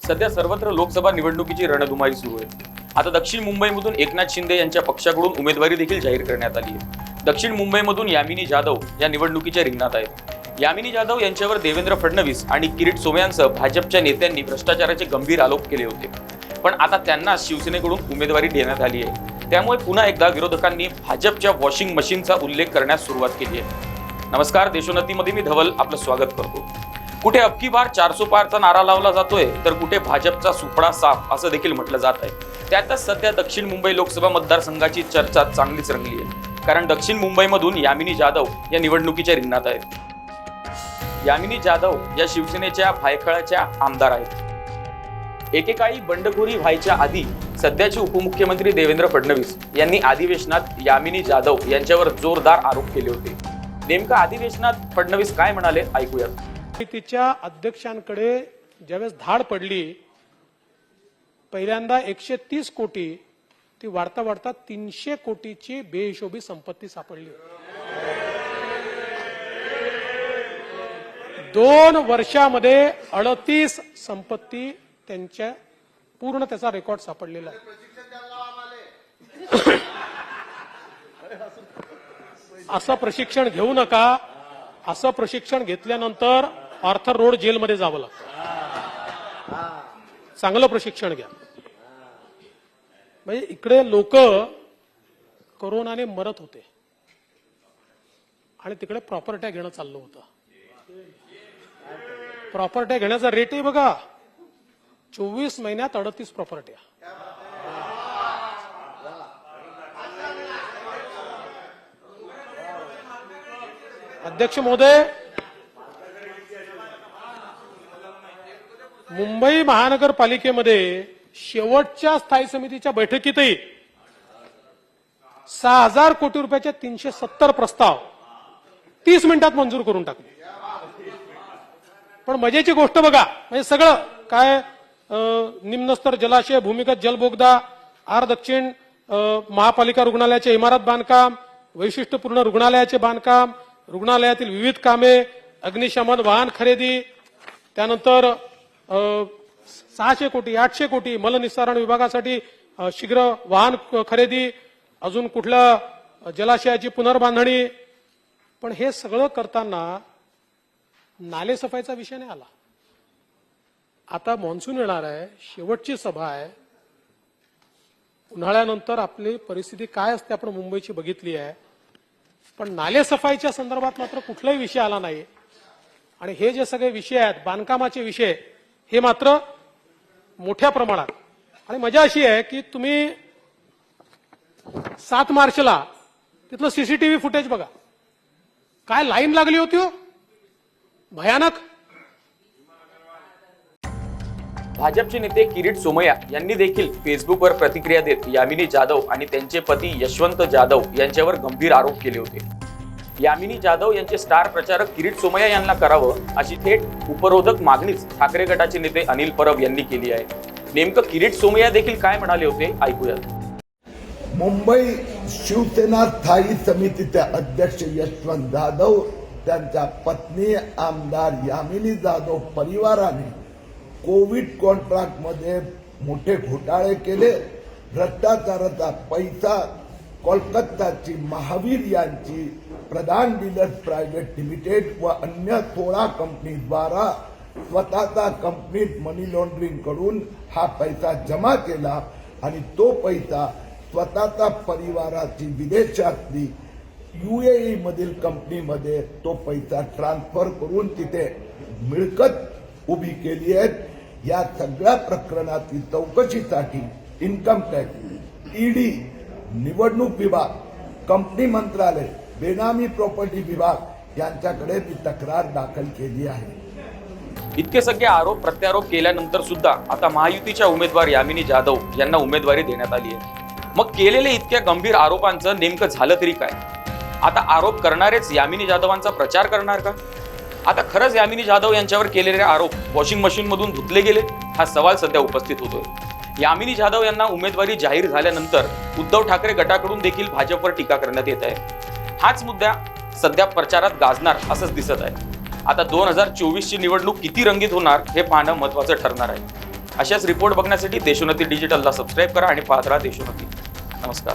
सध्या सर्वत्र लोकसभा निवडणुकीची रणधुमाळी सुरू आहे। आता दक्षिण मुंबईमधून एकनाथ शिंदे यांच्या पक्षाकडून उमेदवारी देखील जाहीर करण्यात आली आहे। दक्षिण मुंबईमधून यामिनी जाधव या निवडणुकीच्या रिंगणात आहेत। यामिनी जाधव यांच्यावर देवेंद्र फडणवीस आणि किरीट सोमय्यांसह भाजपच्या नेत्यांनी भ्रष्टाचाराचे गंभीर आरोप केले होते, पण आता त्यांना शिवसेनेकडून उमेदवारी देण्यात आली आहे। त्यामुळे पुन्हा एकदा विरोधकांनी भाजपच्या वॉशिंग मशीनचा उल्लेख करण्यास सुरुवात केली आहे। नमस्कार, देशोन्नतीमध्ये मी धवल आपलं स्वागत करतो। कुठे अबकी बार 400 पारचा नारा लावला जातोय, तर कुठे भाजपचा सुपडा साफ असं देखील म्हटलं जात आहे। त्यातच सध्या दक्षिण मुंबई लोकसभा मतदारसंघाची चर्चा चांगलीच रंगली आहे, कारण दक्षिण मुंबईमधून यामिनी जाधव या निवडणुकीच्या रिंगणात आहेत। यामिनी जाधव या शिवसेनेच्या भायखळाच्या आमदार आहेत। एकेकाळी बंडखोरी व्हायच्या आधी सध्याचे उपमुख्यमंत्री देवेंद्र फडणवीस यांनी अधिवेशनात यामिनी जाधव यांच्यावर जोरदार आरोप केले होते। नेमका अधिवेशनात फडणवीस काय म्हणाले ऐकूयात। समितीच्या अध्यक्षांकडे ज्यावेळेस धाड पडली, पहिल्यांदा 130 कोटी ती वाढता वाढता 300 कोटीची बेहिशोबी संपत्ती सापडली। 2 वर्षामध्ये 38 संपत्ती त्यांच्या पूर्ण त्याचा रेकॉर्ड सापडलेला आहे। असं प्रशिक्षण घेऊ नका। असं प्रशिक्षण घेतल्यानंतर आर्थर रोड जेलमध्ये जावं लागतं। चांगलं प्रशिक्षण घ्या। म्हणजे इकडे लोक कोरोनाने मरत होते आणि तिकडे प्रॉपर्ट्या घेणं चाललं होतं। प्रॉपर्ट्या घेण्याचा रेटही बघा, 24 महिन्यात 38 प्रॉपर्ट्या। अध्यक्ष महोदय, मुंबई महानगरपालिकेमध्ये शेवटच्या स्थायी समितीच्या बैठकीतही 6000 कोटी रुपयाचे 370 प्रस्ताव 30 मिनिटात मंजूर करून टाकले। पण मजेची गोष्ट बघा, म्हणजे सगळं काय निम्नस्तर जलाशय, भूमिगत जलबोगदा, आर दक्षिण महापालिका रुग्णालयाचे इमारत बांधकाम, वैशिष्ट्यपूर्ण रुग्णालयाचे बांधकाम, रुग्णालयातील विविध कामे, अग्निशमन वाहन खरेदी, त्यानंतर 600 कोटी 800 कोटी मलनिस्सारण विभागासाठी शीघ्र वाहन खरेदी, अजून कुठल्या जलाशयाची पुनर्बांधणी। पण हे सगळं करताना नालेसफाईचा विषय नाही आला। आता मॉन्सून येणार आहे, शेवटची सभा आहे। उन्हाळ्यानंतर आपली परिस्थिती काय असते आपण मुंबईची बघितली आहे, पण नालेसफाईच्या संदर्भात मात्र कुठलाही विषय आला नाही। आणि हे जे सगळे विषय आहेत, बांधकामाचे विषय, हे मात्र मोठ्या प्रमाणात। आणि मजा अशी आहे की तुम्ही 7 मार्चला तिथलं सीसीटीव्ही फुटेज बघा, काय लाईन लागली होती हो, भयानक। भाजपचे नेते किरीट सोमय्या यांनी देखील फेसबुकवर प्रतिक्रिया देत यामिनी जाधव आणि त्यांचे पती यशवंत जाधव यांच्यावर गंभीर आरोप केले होते। यामिनी जाधव यांचे स्टार प्रचारक किरीट सोमय्या यांना करावं अशी थेट उपरोधक मागणीच ठाकरे गटाचे नेते अनिल परब यांनी केली आहे। नेमकं किरीट सोमय्या देखील काय म्हणाले होते ऐकूयात। मुंबई शिवसेना स्थायी समितीचे अध्यक्ष यशवंत जाधव, त्यांच्या पत्नी आमदार यामिनी जाधव परिवाराने कोविड कॉन्ट्रॅक्ट मध्ये मोठे घोटाळे केले। भ्रष्टाचाराचा पैसा कोलकाताची महावीर यांची प्रधान डीलर्स प्रायव्हेट लिमिटेड व अन्य 16 कंपनीद्वारा स्वतःचा कंपनीत मनी लॉन्ड्रिंग करून हा पैसा जमा केला आणि तो पैसा स्वतःचा परिवाराची विदेशातली UAE मधील कंपनीमध्ये तो पैसा ट्रान्सफर करून तिथे मिळकत उभी केली आहे। या सगळ्या प्रकरणाची चौकशीसाठी इन्कम टॅक्स, ED, निवडणूक विभाग, कंपनी मंत्रालय, बेनामी प्रॉपर्टी विभाग यांच्याकडे ती तक्रार दाखल केली आहे। इतके सगळे आरोप प्रत्यारोप केल्यानंतर सुद्धा आता महायुतीच्या उमेदवार यामिनी जाधव यांना उमेदवारी देण्यात आली आहे। मग केलेले इतक्या गंभीर आरोपांचं नेमकं झालं तरी काय? आता आरोप करणारेच यामिनी जाधवांचा प्रचार करणार का? आता खरंच यामिनी जाधव यांच्यावर केलेले आरोप वॉशिंग मशीन मधून धुतले गेले, हा सवाल सध्या उपस्थित होतोय। यामिनी जाधव यांना उमेदवारी जाहीर झाल्यानंतर उद्धव ठाकरे गटाकडून देखील भाजपवर टीका करण्यात येत आहे। हाच मुद्दा सध्या प्रचारात गाजणार असंच दिसत आहे। आता 2024 ची निवडणूक किती रंगीत होणार हे पाहणं महत्त्वाचं ठरणार आहे। अशाच रिपोर्ट बघण्यासाठी देशोन्नती डिजिटलला सबस्क्राईब करा आणि पाहत राहा देशोन्नती. नमस्कार.